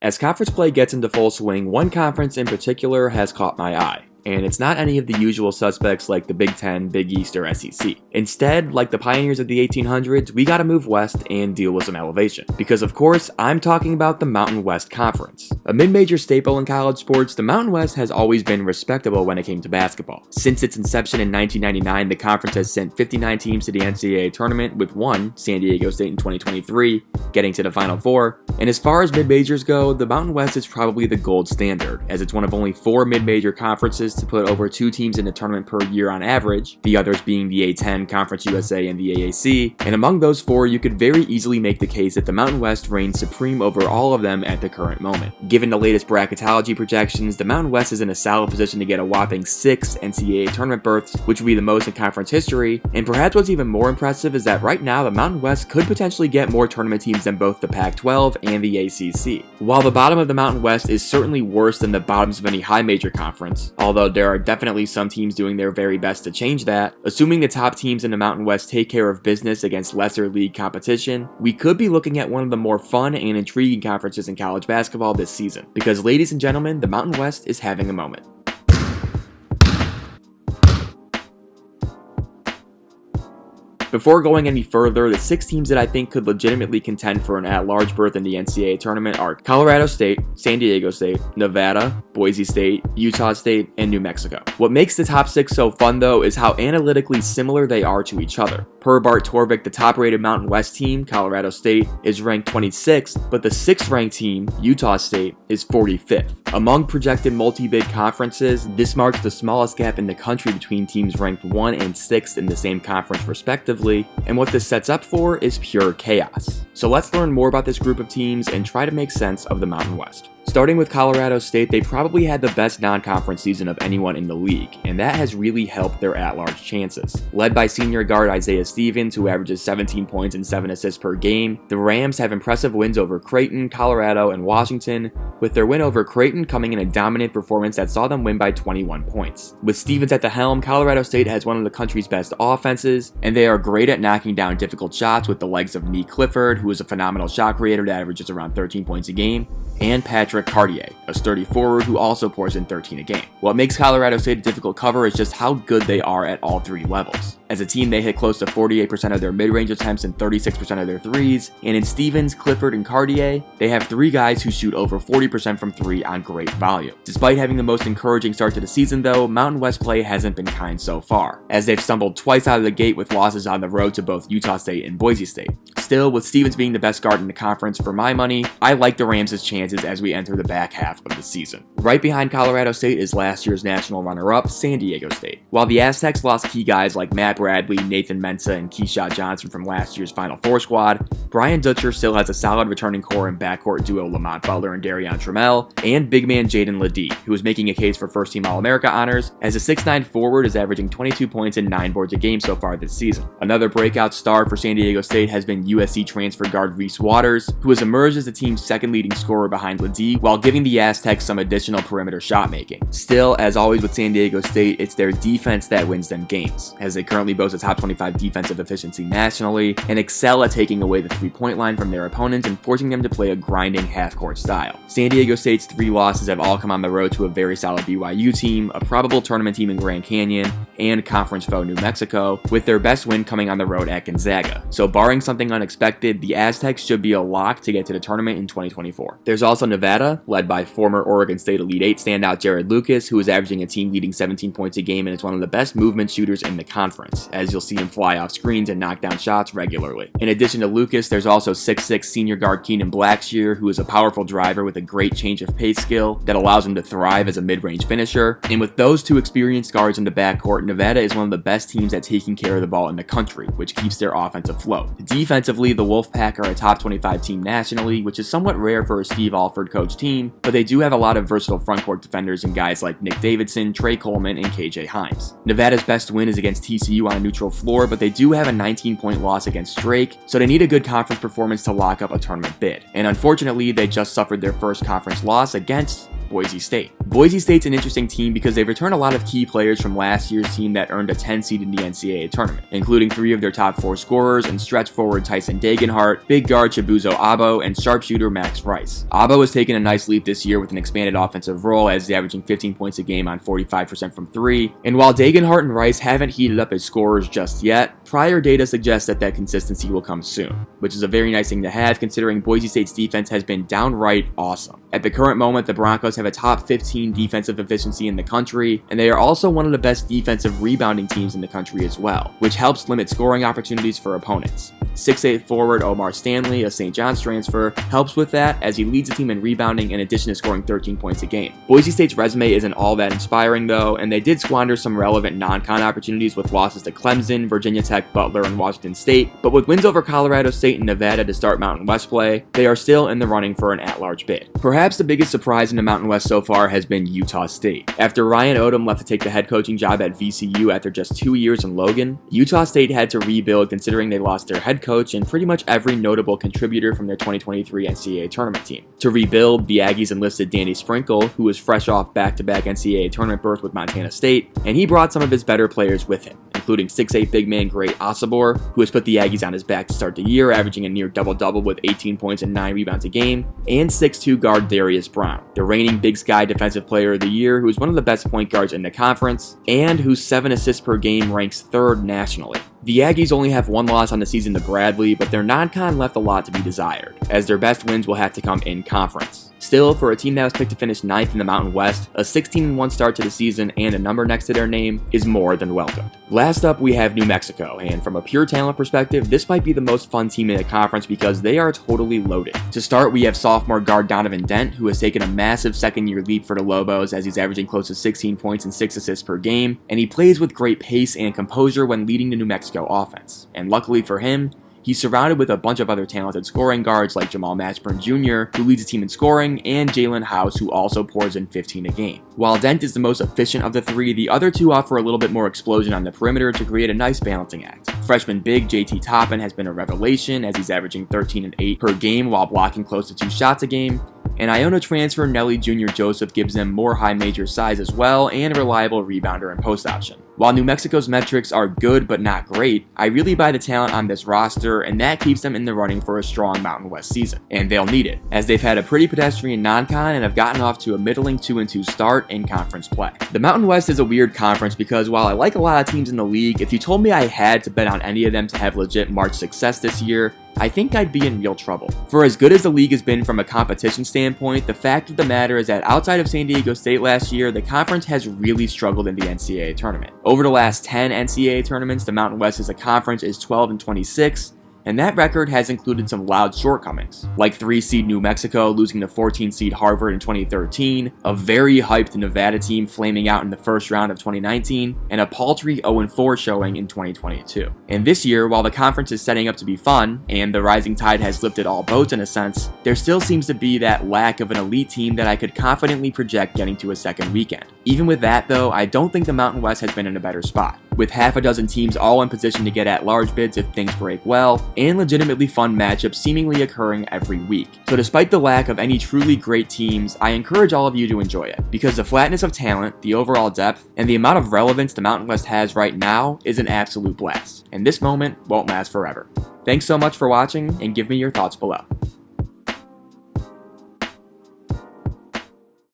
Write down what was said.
As conference play gets into full swing, one conference in particular has caught my eye. And it's not any of the usual suspects like the Big Ten, Big East, or SEC. Instead, like the pioneers of the 1800s, we gotta move west and deal with some elevation. Because of course, I'm talking about the Mountain West Conference. A mid-major staple in college sports, the Mountain West has always been respectable when it came to basketball. Since its inception in 1999, the conference has sent 59 teams to the NCAA tournament, with one, San Diego State in 2023, getting to the Final Four. And as far as mid-majors go, the Mountain West is probably the gold standard, as it's one of only 4 mid-major conferences to put over 2 teams in the tournament per year on average, the others being the A10, Conference USA, and the AAC, and among those 4 you could very easily make the case that the Mountain West reigns supreme over all of them at the current moment. Given the latest bracketology projections, the Mountain West is in a solid position to get a whopping 6 NCAA tournament berths, which would be the most in conference history, and perhaps what's even more impressive is that right now the Mountain West could potentially get more tournament teams than both the Pac-12 and the ACC. While the bottom of the Mountain West is certainly worse than the bottoms of any high major conference, although there are definitely some teams doing their very best to change that, assuming the top teams in the Mountain West take care of business against lesser league competition, we could be looking at one of the more fun and intriguing conferences in college basketball this season. Because ladies and gentlemen, the Mountain West is having a moment. Before going any further, the 6 teams that I think could legitimately contend for an at-large berth in the NCAA tournament are Colorado State, San Diego State, Nevada, Boise State, Utah State, and New Mexico. What makes the top 6 so fun though is how analytically similar they are to each other. Per Bart Torvik, the top-rated Mountain West team, Colorado State, is ranked 26th, but the 6th-ranked team, Utah State, is 45th. Among projected multi-bid conferences, this marks the smallest gap in the country between teams ranked 1 and 6th in the same conference respectively, and what this sets up for is pure chaos. So let's learn more about this group of teams and try to make sense of the Mountain West. Starting with Colorado State, they probably had the best non-conference season of anyone in the league, and that has really helped their at-large chances. Led by senior guard Isaiah Stevens, who averages 17 points and 7 assists per game, the Rams have impressive wins over Creighton, Colorado, and Washington, with their win over Creighton coming in a dominant performance that saw them win by 21 points. With Stevens at the helm, Colorado State has one of the country's best offenses, and they are great at knocking down difficult shots with the likes of Nee Clifford, who is a phenomenal shot creator that averages around 13 points a game, and Patrick Cartier, a sturdy forward who also pours in 13 a game. What makes Colorado State a difficult cover is just how good they are at all 3 levels. As a team, they hit close to 48% of their mid-range attempts and 36% of their threes, and in Stevens, Clifford, and Cartier, they have 3 guys who shoot over 40% from 3 on great volume. Despite having the most encouraging start to the season though, Mountain West play hasn't been kind so far, as they've stumbled twice out of the gate with losses on the road to both Utah State and Boise State. Still, with Stevens being the best guard in the conference, for my money, I like the Rams' chances as we enter the back half of the season. Right behind Colorado State is last year's national runner-up, San Diego State. While the Aztecs lost key guys like Matt Bradley, Nathan Mensah, and Keyshawn Johnson from last year's Final Four squad, Brian Dutcher still has a solid returning core and backcourt duo Lamont Butler and Darion Trammell, and big man Jaden Ledee, who is making a case for first-team All-America honors, as a 6'9 forward is averaging 22 points and 9 boards a game so far this season. Another breakout star for San Diego State has been USC transfer guard Reese Waters, who has emerged as the team's second leading scorer behind Ledee, while giving the Aztecs some additional perimeter shot making. Still, as always with San Diego State, it's their defense that wins them games, as they currently boast a top 25 defensive efficiency nationally and excel at taking away the 3-point line from their opponents and forcing them to play a grinding half-court style. San Diego State's 3 losses have all come on the road to a very solid BYU team, a probable tournament team in Grand Canyon, and conference foe New Mexico, with their best win coming on the road at Gonzaga. So barring something unexpected, the Aztecs should be a lock to get to the tournament in 2024. There's also Nevada, led by former Oregon State Elite 8 standout Jared Lucas, who is averaging a team-leading 17 points a game and is one of the best movement shooters in the conference, as you'll see him fly off screens and knock down shots regularly. In addition to Lucas, there's also 6'6 senior guard Keenan Blackshear, who is a powerful driver with a great change of pace skill that allows him to thrive as a mid-range finisher. And with those 2 experienced guards in the backcourt, Nevada is one of the best teams at taking care of the ball in the country, which keeps their offense afloat. Defensively, the Wolfpack are a top 25 team nationally, which is somewhat rare for a Steve Alford coach team, but they do have a lot of versatile frontcourt defenders in guys like Nick Davidson, Trey Coleman, and KJ Himes. Nevada's best win is against TCU on a neutral floor, but they do have a 19-point loss against Drake, so they need a good conference performance to lock up a tournament bid. And unfortunately, they just suffered their first conference loss against Boise State. Boise State's an interesting team because they return a lot of key players from last year's team that earned a 10 seed in the NCAA tournament, including 3 of their top 4 scorers and stretch forward Tyson Dagenhart, big guard Chibuzo Abo, and sharpshooter Max Rice. Abo has taken a nice leap this year with an expanded offensive role as he's averaging 15 points a game on 45% from 3, and while Dagenhart and Rice haven't heated up as scorers just yet, prior data suggests that consistency will come soon, which is a very nice thing to have considering Boise State's defense has been downright awesome. At the current moment, the Broncos have a top 15 defensive efficiency in the country, and they are also one of the best defensive rebounding teams in the country as well, which helps limit scoring opportunities for opponents. 6'8" forward Omar Stanley, a St. John's transfer, helps with that as he leads the team in rebounding in addition to scoring 13 points a game. Boise State's resume isn't all that inspiring though, and they did squander some relevant non-con opportunities with losses to Clemson, Virginia Tech, Butler, and Washington State, but with wins over Colorado State and Nevada to start Mountain West play, they are still in the running for an at-large bid. Perhaps the biggest surprise in the Mountain West so far has been Utah State. After Ryan Odom left to take the head coaching job at VCU after just 2 years in Logan, Utah State had to rebuild considering they lost their head coach and pretty much every notable contributor from their 2023 NCAA tournament team. To rebuild, the Aggies enlisted Danny Sprinkle, who was fresh off back-to-back NCAA tournament berth with Montana State, and he brought some of his better players with him, including 6'8" big man Gray Osibor, who has put the Aggies on his back to start the year, averaging a near double-double with 18 points and 9 rebounds a game, and 6'2" guard Darius Brown, the reigning Big Sky Defensive Player of the Year, who is one of the best point guards in the conference, and whose 7 assists per game ranks 3rd nationally. The Aggies only have 1 loss on the season to Bradley, but their non-con left a lot to be desired, as their best wins will have to come in conference. Still, for a team that was picked to finish 9th in the Mountain West, a 16-1 start to the season and a number next to their name is more than welcomed. Last up, we have New Mexico, and from a pure talent perspective, this might be the most fun team in the conference because they are totally loaded. To start, we have sophomore guard Donovan Dent, who has taken a massive second-year leap for the Lobos as he's averaging close to 16 points and 6 assists per game, and he plays with great pace and composure when leading the New Mexico offense. And luckily for him, he's surrounded with a bunch of other talented scoring guards like Jamal Mashburn Jr., who leads the team in scoring, and Jalen House, who also pours in 15 a game. While Dent is the most efficient of the 3, the other 2 offer a little bit more explosion on the perimeter to create a nice balancing act. Freshman big JT Toppin has been a revelation as he's averaging 13 and 8 per game while blocking close to 2 shots a game, and Iona transfer Nelly Jr. Joseph gives them more high major size as well and a reliable rebounder and post option. While New Mexico's metrics are good but not great, I really buy the talent on this roster, and that keeps them in the running for a strong Mountain West season. And they'll need it, as they've had a pretty pedestrian non-con and have gotten off to a middling 2-2 start in conference play. The Mountain West is a weird conference because while I like a lot of teams in the league, if you told me I had to bet on any of them to have legit March success this year, I think I'd be in real trouble. For as good as the league has been from a competition standpoint, the fact of the matter is that outside of San Diego State last year, the conference has really struggled in the NCAA tournament. Over the last 10 NCAA tournaments, the Mountain West as a conference is 12-26, and that record has included some loud shortcomings, like 3-seed New Mexico losing to 14-seed Harvard in 2013, a very hyped Nevada team flaming out in the first round of 2019, and a paltry 0-4 showing in 2022. And this year, while the conference is setting up to be fun, and the rising tide has lifted all boats in a sense, there still seems to be that lack of an elite team that I could confidently project getting to a second weekend. Even with that though, I don't think the Mountain West has been in a better spot, with half a dozen teams all in position to get at-large bids if things break well, and legitimately fun matchups seemingly occurring every week. So despite the lack of any truly great teams, I encourage all of you to enjoy it, because the flatness of talent, the overall depth, and the amount of relevance the Mountain West has right now is an absolute blast, and this moment won't last forever. Thanks so much for watching, and give me your thoughts below.